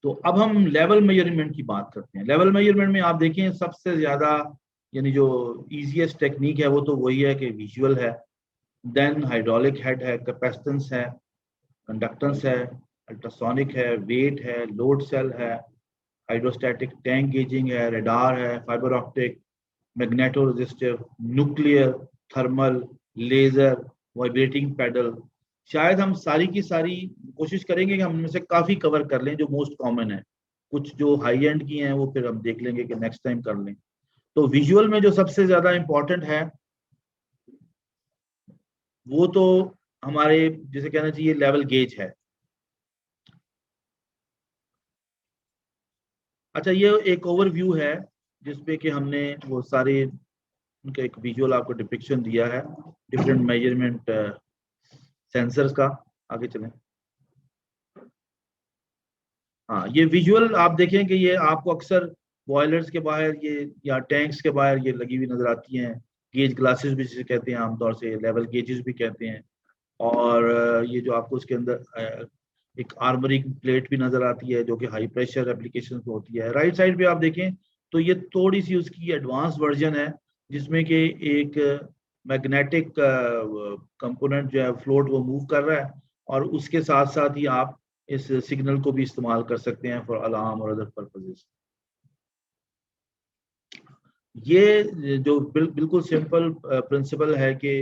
तो अब हम लेवल मेजरमेंट की बात करते हैं। लेवल मेजरमेंट में आप देखें सबसे ज्यादा यानी जो इजीएस्ट टेक्निक है वो तो वही है कि विजुअल है, देन हाइड्रोलिक हेड है, कैपेसिटेंस है, कंडक्टेंस है, अल्ट्रासोनिक है, वेट है, लोड सेल है, हाइड्रोस्टैटिक टैंक गेजिंग है, रडार है, fibre optic, magnetoresistive, nuclear, thermal, laser, vibrating paddle. शायद हम सारी की सारी कोशिश करेंगे कि हम इनमें से काफी कवर कर लें जो मोस्ट कॉमन है। कुछ जो हाई एंड की हैं वो फिर हम देख लेंगे कि नेक्स्ट टाइम कर लें। तो विजुअल में जो सबसे ज्यादा इंपॉर्टेंट है वो तो हमारे जिसे कहना चाहिए लेवल गेज है। अच्छा, ये एक ओवरव्यू है जिसपे कि हमने वो सारे उनका एक विजुअल आपको डिपिक्शन दिया है डिफरेंट मेजरमेंट सेंसर्स का। आगे चलें। हाँ, ये विजुअल आप देखें कि ये आपको अक्सर बॉयलर्स के बाहर ये या टैंक्स के बाहर ये लगी हुई नजर आती हैं। गेज ग्लासेस भी जिसे कहते हैं आमतौर से, लेवल गेजेस भी कहते हैं। और ये जो आपको उसके अंदर एक आर्मरी प्लेट भी नजर आती है जो कि हाई प्रेशर एप्लीकेशन में होती है। राइट साइड पे आप देखें तो ये थोड़ी सी उसकी एडवांस वर्जन है जिसमें कि एक मैग्नेटिक कंपोनेंट जो है फ्लोट वो मूव कर रहा है, और उसके साथ साथ ही आप इस सिग्नल को भी इस्तेमाल कर सकते हैं फॉर अलार्म और अदर पर्पजेस। ये जो बिल्कुल सिंपल प्रिंसिपल है कि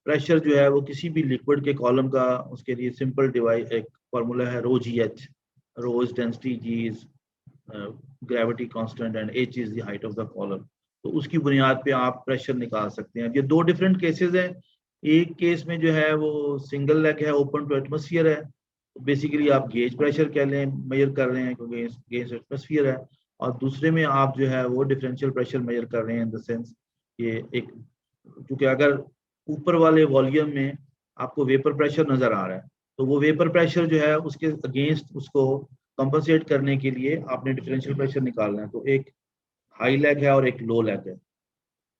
प्रेशर जो है वो किसी भी लिक्विड के कॉलम का, उसके लिए सिंपल डिवाइस एक फार्मूला है rho G H. Rho is density, G is gravity constant and H is the height of the column. तो उसकी बुनियाद पे आप प्रेशर निकाल सकते हैं। अब ये दो डिफरेंट केसेस हैं। एक केस में जो है वो सिंगल लेग है, ओपन टू एटमोस्फियर है, तो बेसिकली आप गेज प्रेशर कह लें, मेजर कर रहे हैं क्योंकि गेज एटमोस्फियर है। और दूसरे में आप जो है वो डिफरेंशियल प्रेशर मेजर कर रहे हैं इन द सेंस ये एक, क्योंकि अगर ऊपर वाले वॉल्यूम में आपको वेपर प्रेशर नजर आ रहा है तो वो वेपर प्रेशर जो है उसके अगेंस्ट उसको कंपनसेट करने के लिए आपने डिफरेंशियल प्रेशर निकालना है। तो एक हाई लेग है और एक लो लेग है,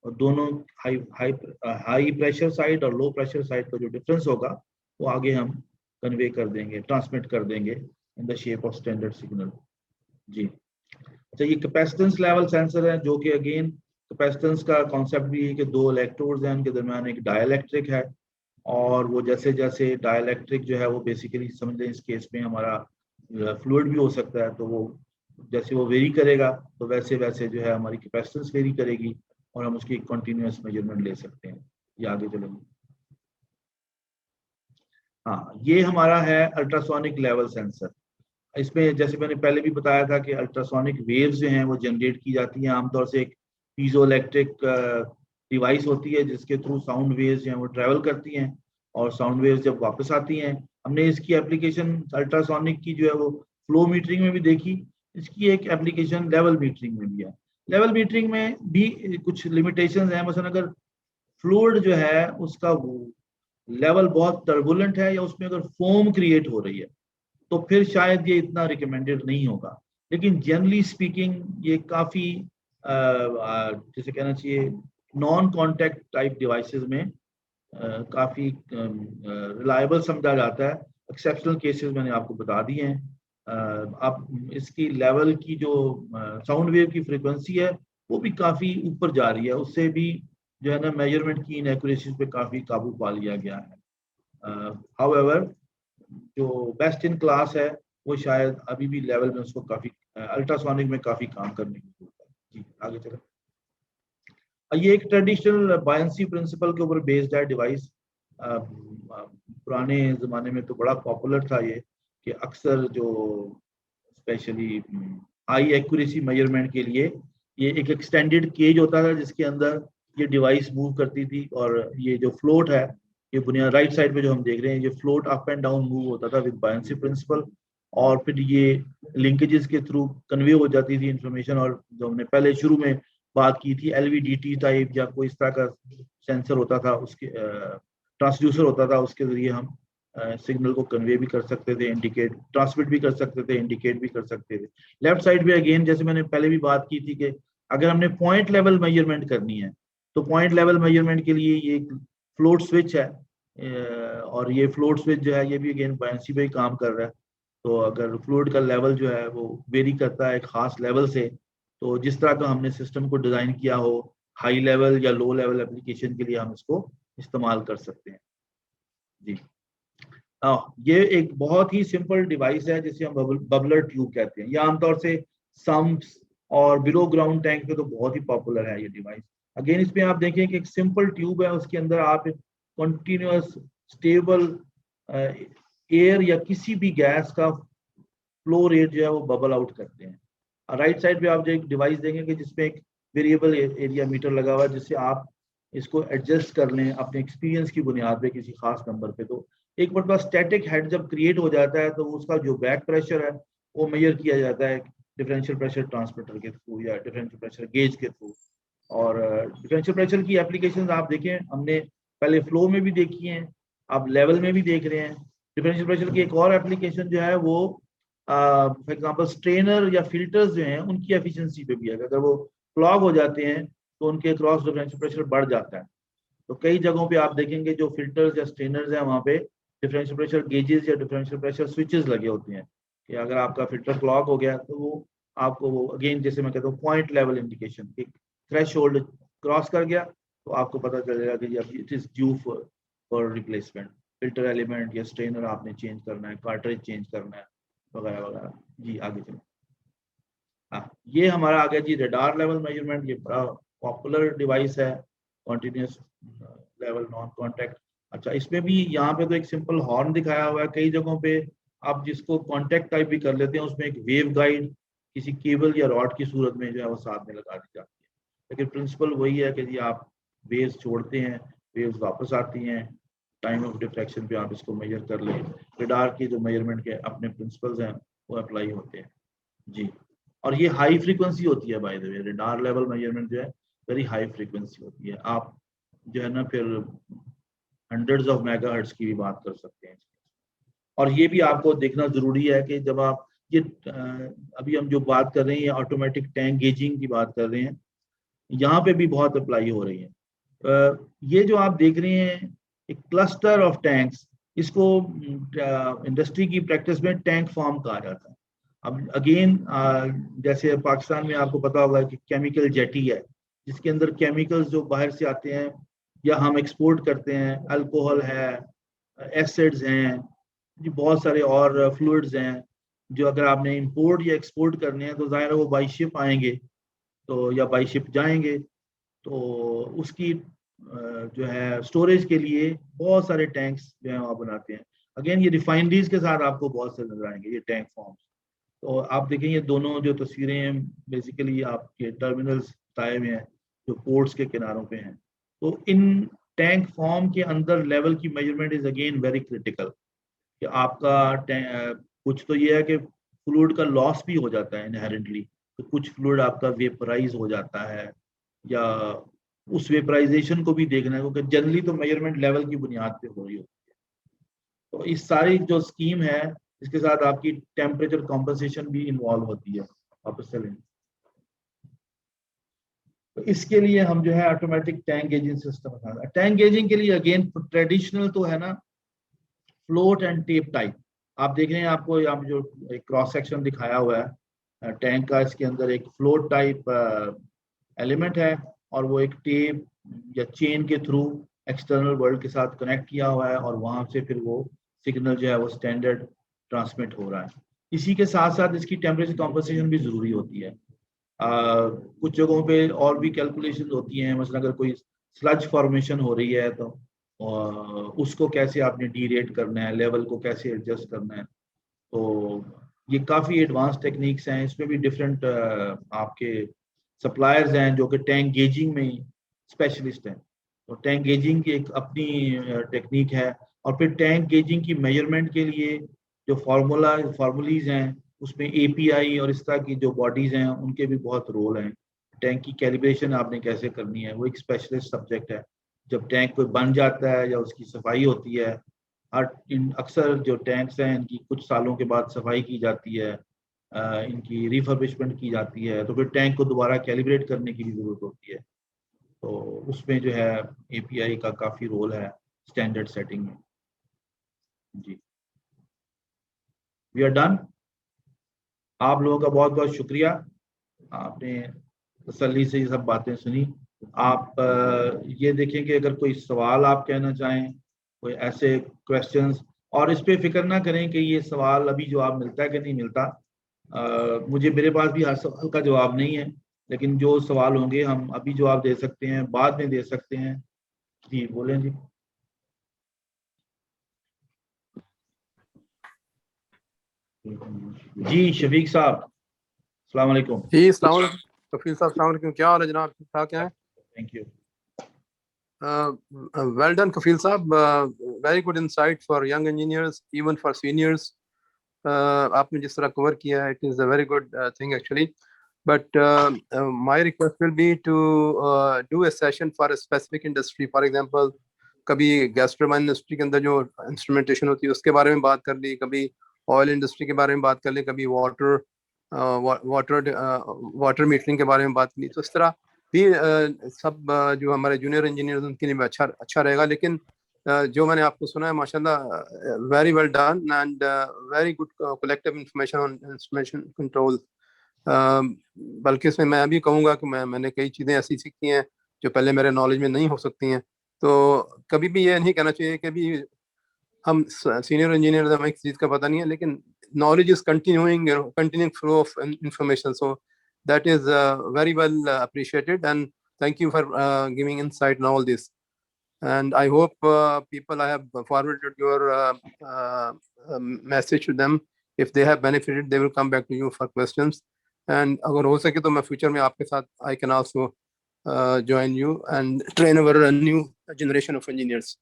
और दोनों high high high pressure side और लो प्रेशर साइड का जो डिफरेंस होगा वो आगे हम कन्वे कर देंगे, ट्रांसमिट कर देंगे in the shape of standard signal. जी। अच्छा, ये कैपेसिटेंस लेवल सेंसर है जो कि अगेन कैपेसिटेंस का कॉन्सेप्ट भी है कि दो इलेक्ट्रोड्स हैं, उनके दरमियान एक डाइलेक्ट्रिक है, और वो जैसे जैसे डाइलेक्ट्रिक जो है वो बेसिकली समझ लें इस केस में हमारा फ्लूइड भी हो सकता है, तो वो जैसे वो वेरी करेगा तो वैसे वैसे जो है हमारी कैपेसिटेंस वेरी करेगी और हम उसकी कंटिन्यूअस मेजरमेंट ले सकते हैं। ये आगे चलेंगे। हाँ, ये हमारा है अल्ट्रासोनिक लेवल सेंसर। इसमें जैसे मैंने पहले भी बताया था कि अल्ट्रासोनिक वेव्स जो हैं वो जनरेट की जाती हैं आमतौर से एक पीजो इलेक्ट्रिक डिवाइस होती है जिसके थ्रू साउंड वेव्स जो हैं वो ट्रैवल करती हैं, और साउंड वेव्स जब वापस आती हैं, हमने इसकी एप्लीकेशन अल्ट्रासोनिक की जो है वो फ्लो मीटरिंग में भी देखी। इसकी एक एप्लीकेशन लेवल मीटरिंग में भी है। लेवल मीटरिंग में भी कुछ लिमिटेशंस हैं। मसलन अगर फ्लूइड जो है उसका लेवल बहुत टर्बुलेंट है या उसमें अगर फोम क्रिएट हो रही है तो फिर शायद ये इतना रिकमेंडेड नहीं होगा। लेकिन जनरली स्पीकिंग ये काफ़ी जैसे कहना चाहिए नॉन कॉन्टैक्ट टाइप डिवाइसेस में काफ़ी रिलायबल समझा जाता है। एक्सेप्शनल केसेस मैंने आपको बता दिए हैं। अब इसकी लेवल की जो साउंड वेव की फ्रीक्वेंसी है वो भी काफ़ी ऊपर जा रही है, उससे भी जो है ना मेजरमेंट की इनएक्यूरेसीज पे काफ़ी काबू पा लिया गया है। हाउएवर जो बेस्ट इन क्लास है वो शायद अभी भी लेवल में उसको काफी अल्ट्रासोनिक में काफी काम करने की जरूरत है। जी, आगे चलें। ये एक ट्रेडिशनल बायंसी प्रिंसिपल के ऊपर बेस्ड है डिवाइस। पुराने जमाने में तो बड़ा पॉपुलर था ये, कि अक्सर जो स्पेशली हाई एक्यूरेसी मेजरमेंट के लिए ये एक एक्सटेंडेड केज होता था जिसके अंदर ये डिवाइस मूव करती थी, और ये जो फ्लोट है ये बुनियाद राइट साइड पे जो हम देख रहे हैं ये float up and down move होता था विद बायंसी प्रिंसिपल, और फिर ये लिंकेजेस के थ्रू कन्वे हो जाती थी इंफॉर्मेशन। और जो हमने पहले शुरू में बात की थी एलवीडीटी टाइप या कोई इस तरह का सेंसर होता था, उसके ट्रांसड्यूसर होता था, उसके जरिए हम सिग्नल को कन्वे भी कर सकते थे, इंडिकेट ट्रांसमिट भी कर सकते थे, इंडिकेट भी कर सकते थे। लेफ्ट साइड पे अगेन जैसे मैंने पहले भी बात की थी कि अगर हमने पॉइंट लेवल मेजरमेंट करनी है तो पॉइंट लेवल मेजरमेंट के लिए ये फ्लोट स्विच है, और ये फ्लोट स्विच जो है ये भी अगेन बायंसी पे ही काम कर रहा है। तो अगर फ्लूइड का लेवल जो है वो वेरी करता है एक खास लेवल से, तो जिस तरह का हमने सिस्टम को डिज़ाइन किया हो, हाई लेवल या लो लेवल एप्लीकेशन के लिए हम इसको इस्तेमाल कर सकते हैं। जी ये एक बहुत ही सिंपल डिवाइस है जिसे हम बबलर ट्यूब कहते हैं। ये आमतौर से सम्प्स और बिलो ग्राउंड टैंक पे तो बहुत ही पॉपुलर है ये डिवाइस। अगेन इसमें आप देखें कि एक सिंपल ट्यूब है, उसके अंदर आप कंटिन्यूअस स्टेबल एयर या किसी भी गैस का फ्लो रेट जो है वो बबल आउट करते हैं। राइट साइड पे आप जो एक डिवाइस देखेंगे जिसमें एक वेरिएबल एरिया मीटर लगा हुआ है, जिससे आप इसको एडजस्ट कर लें अपने एक्सपीरियंस की बुनियाद पे किसी खास नंबर पे। तो एक मतलब स्टैटिक हेड जब क्रिएट हो जाता है तो उसका जो बैक प्रेशर है वो मेजर किया जाता है डिफरेंशियल प्रेशर ट्रांसमीटर के थ्रू या डिफरेंशियल प्रेशर गेज के थ्रू। और डिफरेंशियल प्रेशर की एप्लीकेशन आप देखें, हमने पहले फ्लो में भी देखी हैं, आप लेवल में भी देख रहे हैं। डिफरेंशियल प्रेशर की एक और एप्लीकेशन जो है वो फॉर एग्जांपल स्ट्रेनर या फिल्टर्स जो हैं उनकी एफिशिएंसी पे भी है। अगर वो क्लॉग हो जाते हैं तो उनके क्रॉस डिफरेंशियल प्रेशर बढ़ जाता है। तो कई जगहों पे आप देखेंगे जो फिल्टर्स या स्ट्रेनर्स हैं वहाँ पे डिफरेंशियल प्रेशर गेजेस या डिफरेंशियल प्रेशर स्विचेस लगे होते हैं कि अगर आपका फिल्टर क्लॉग हो गया तो वो आपको वो अगेन जैसे मैं कहता हूँ पॉइंट लेवल इंडिकेशन, एक थ्रेश होल्ड क्रॉस कर गया तो आपको पता चलेगा कि it is due for replacement. Filter element या स्ट्रेनर आपने चेंज करना है, कार्ट्रिज चेंज करना है वगैरह वगैरह। जी आगे चलो। हाँ ये हमारा आ गया जी रडार लेवल मेजरमेंट। ये बड़ा पॉपुलर डिवाइस है, कॉन्टिन्यूस लेवल नॉन कॉन्टैक्ट। अच्छा इसमें भी यहाँ पे तो एक सिंपल हॉर्न दिखाया हुआ है, कई जगहों पे आप जिसको कॉन्टैक्ट टाइप भी कर लेते हैं, उसमें एक वेव गाइड किसी केबल या रॉड की सूरत में जो है वो साथ में लगा दी जाती है। लेकिन प्रिंसिपल वही है कि जी आप वेव्स छोड़ते हैं, वेव्स वापस आती हैं, टाइम ऑफ डिफ्रैक्शन पे आप इसको मेजर कर लें। रडार की जो मेजरमेंट के अपने प्रिंसिपल्स हैं वो अप्लाई होते हैं जी। और ये हाई फ्रीक्वेंसी होती है by the way, radar level measurement जो है वेरी हाई फ्रीक्वेंसी होती है। आप जो है ना फिर हंड्रेड्स ऑफ मेगाहर्ट्ज की भी बात कर सकते हैं। और ये भी आपको देखना जरूरी है कि जब आप ये अभी हम जो बात कर रहे हैं ऑटोमेटिक टैंक गेजिंग की बात कर रहे हैं, यहाँ पे भी बहुत अप्लाई हो रही है। ये जो आप देख रहे हैं एक क्लस्टर ऑफ टैंक्स, इसको इंडस्ट्री की प्रैक्टिस में टैंक फार्म कहा जाता है। अब अगेन जैसे पाकिस्तान में आपको पता होगा कि केमिकल जेटी है जिसके अंदर केमिकल्स जो बाहर से आते हैं या हम एक्सपोर्ट करते हैं, अल्कोहल है, एसिड्स हैं, बहुत सारे और फ्लूइड्स हैं जो अगर आपने इंपोर्ट या एक्सपोर्ट करने हैं तो जाहिर है वो बाई शिप आएंगे तो या बाई शिप जाएंगे। तो उसकी जो है स्टोरेज के लिए बहुत सारे टैंक्स जो है वहाँ बनाते हैं। अगेन ये रिफाइनरीज के साथ आपको बहुत से नजर आएंगे ये टैंक फॉर्म्स। तो आप देखें ये दोनों जो तस्वीरें हैं बेसिकली आपके टर्मिनल्स बताए हुए हैं जो पोर्ट्स के किनारों पे हैं। तो इन टैंक फॉर्म के अंदर लेवल की measurement is again very critical कि आपका कुछ तो ये है कि फ्लूइड का लॉस भी हो जाता है इनहेरेंटली, तो कुछ फ्लूइड आपका वेपराइज हो जाता है या उस वेपराइजेशन को भी देखना है क्योंकि जनरली तो मेजरमेंट लेवल की बुनियाद पे हो रही होती है। तो इस सारी जो स्कीम है इसके साथ आपकी टेम्परेचर कॉम्पनसेशन भी इन्वॉल्व होती है वापस चलें। तो इसके लिए हम जो है ऑटोमेटिक टैंक गेजिंग सिस्टम बना। टैंक गेजिंग के लिए अगेन ट्रेडिशनल तो है ना फ्लोट एंड टेप टाइप। आप देख रहे हैं आपको यहाँ जो एक क्रॉस सेक्शन दिखाया हुआ है टैंक का, इसके अंदर एक फ्लोट टाइप एलिमेंट है और वो एक टेप या चेन के थ्रू एक्सटर्नल वर्ल्ड के साथ कनेक्ट किया हुआ है और वहां से फिर वो सिग्नल जो है वो स्टैंडर्ड ट्रांसमिट हो रहा है। इसी के साथ साथ इसकी टेम्परेचर कॉम्पनसेशन भी जरूरी होती है। कुछ जगहों पे और भी कैलकुलेशन होती हैं, मतलब अगर कोई स्लज फॉर्मेशन हो रही है तो उसको कैसे आपने डीरेट करना है, लेवल को कैसे एडजस्ट करना है। तो ये काफ़ी एडवांस टेक्निक्स हैं। इसमें भी डिफरेंट आपके सप्लायर्स हैं जो कि टैंक गेजिंग में स्पेशलिस्ट हैं। तो टैंक गेजिंग की एक अपनी टेक्निक है और फिर टैंक गेजिंग की मेजरमेंट के लिए जो फार्मूलीज हैं उसमें एपीआई और इस तरह की जो बॉडीज हैं उनके भी बहुत रोल हैं। टैंक की कैलिब्रेशन आपने कैसे करनी है वो एक स्पेशलिस्ट सब्जेक्ट है। जब टैंक कोई बन जाता है या उसकी सफाई होती है, अक्सर जो टैंक्स हैं इनकी कुछ सालों के बाद सफाई की जाती है, इनकी रिफर्बिशमेंट की जाती है, तो फिर टैंक को दोबारा कैलिब्रेट करने की भी जरूरत होती है। तो उसमें जो है एपीआई का काफ़ी रोल है स्टैंडर्ड सेटिंग में। जी वी आर डन। आप लोगों का बहुत बहुत शुक्रिया, आपने तसल्ली से ये सब बातें सुनी। आप ये देखें कि अगर कोई सवाल आप कहना चाहें, कोई ऐसे क्वेश्चंस, और इस पे फिक्र ना करें कि ये सवाल अभी जवाब मिलता है कि नहीं मिलता। मुझे मेरे पास भी हर सवाल का जवाब नहीं है, लेकिन जो सवाल होंगे हम अभी जवाब दे सकते हैं, बाद में दे सकते हैं। जी बोलें जी। जी शफीक साहब, अस्सलाम वालेकुम। जी अस्सलाम वालेकुम कफील साहब, अस्सलाम वालेकुम। क्या हाल है जनाब, ठीक ठाक हैं? Thank you. Well done कफील साहब, very good insight for young engineers, even for seniors. आपने जिस तरह कवर किया है, it is a very good thing actually. But my request will be to do a session for a specific industry. For example, कभी gas turbine industry के अंदर जो instrumentation होती है उसके बारे में बात कर ली, कभी ऑयल इंडस्ट्री के बारे में बात कर ली, कभी वाटर मीटरिंग के बारे में बात की। तो इस तरह भी सब जो हमारे जूनियर इंजीनियर उनके लिए अच्छा रहेगा। लेकिन जो मैंने आपको सुना है माशाल्लाह, very well done and very good collective information on instrumentation control. बल्कि इसमें मैं भी कहूँगा कि मैंने कई चीज़ें ऐसी सीखी हैं जो पहले मेरे नॉलेज में नहीं हो सकती हैं। तो कभी भी ये नहीं कहना चाहिए कि भी हम सीनियर इंजीनियर हमें किसी चीज़ का पता नहीं है, लेकिन knowledge is continuing flow of information. So that is very well appreciated, and thank you for giving insight on all this. And I hope people, I have forwarded your message to them. If they have benefited, they will come back to you for questions. And अगर हो सके तो मैं future में आपके साथ I can also join you and train our new generation of engineers.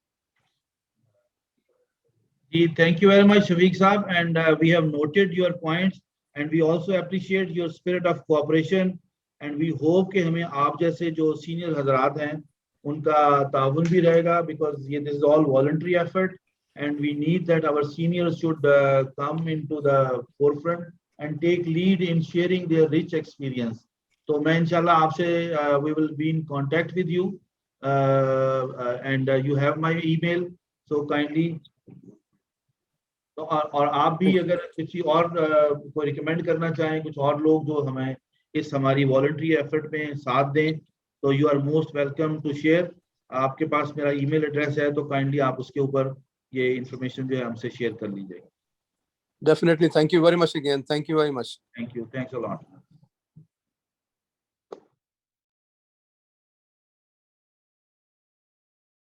Thank you very much, Shafiq Saab, and we have noted your points, and we also appreciate your spirit of cooperation, and we hope कि हमें आप जैसे जो senior हजरात हैं उनका ताउन भी रहेगा, because this is all voluntary effort, and we need that our seniors should come into the forefront and take lead in sharing their rich experience. तो मैं इंशाल्लाह आपसे we will be in contact with you, and you have my email, so kindly. तो और आप भी अगर किसी और को रिकमेंड करना चाहें, कुछ और लोग जो हमें इस हमारी वॉलंटरी एफर्ट में साथ दें, तो you are most welcome to share. आपके पास मेरा ईमेल एड्रेस है, तो काइंडली आप उसके ऊपर ये इंफॉर्मेशन जो है हमसे शेयर कर लीजिएगा। Definitely. Thank you very much again. Thank you very much. Thank you. Thanks a lot.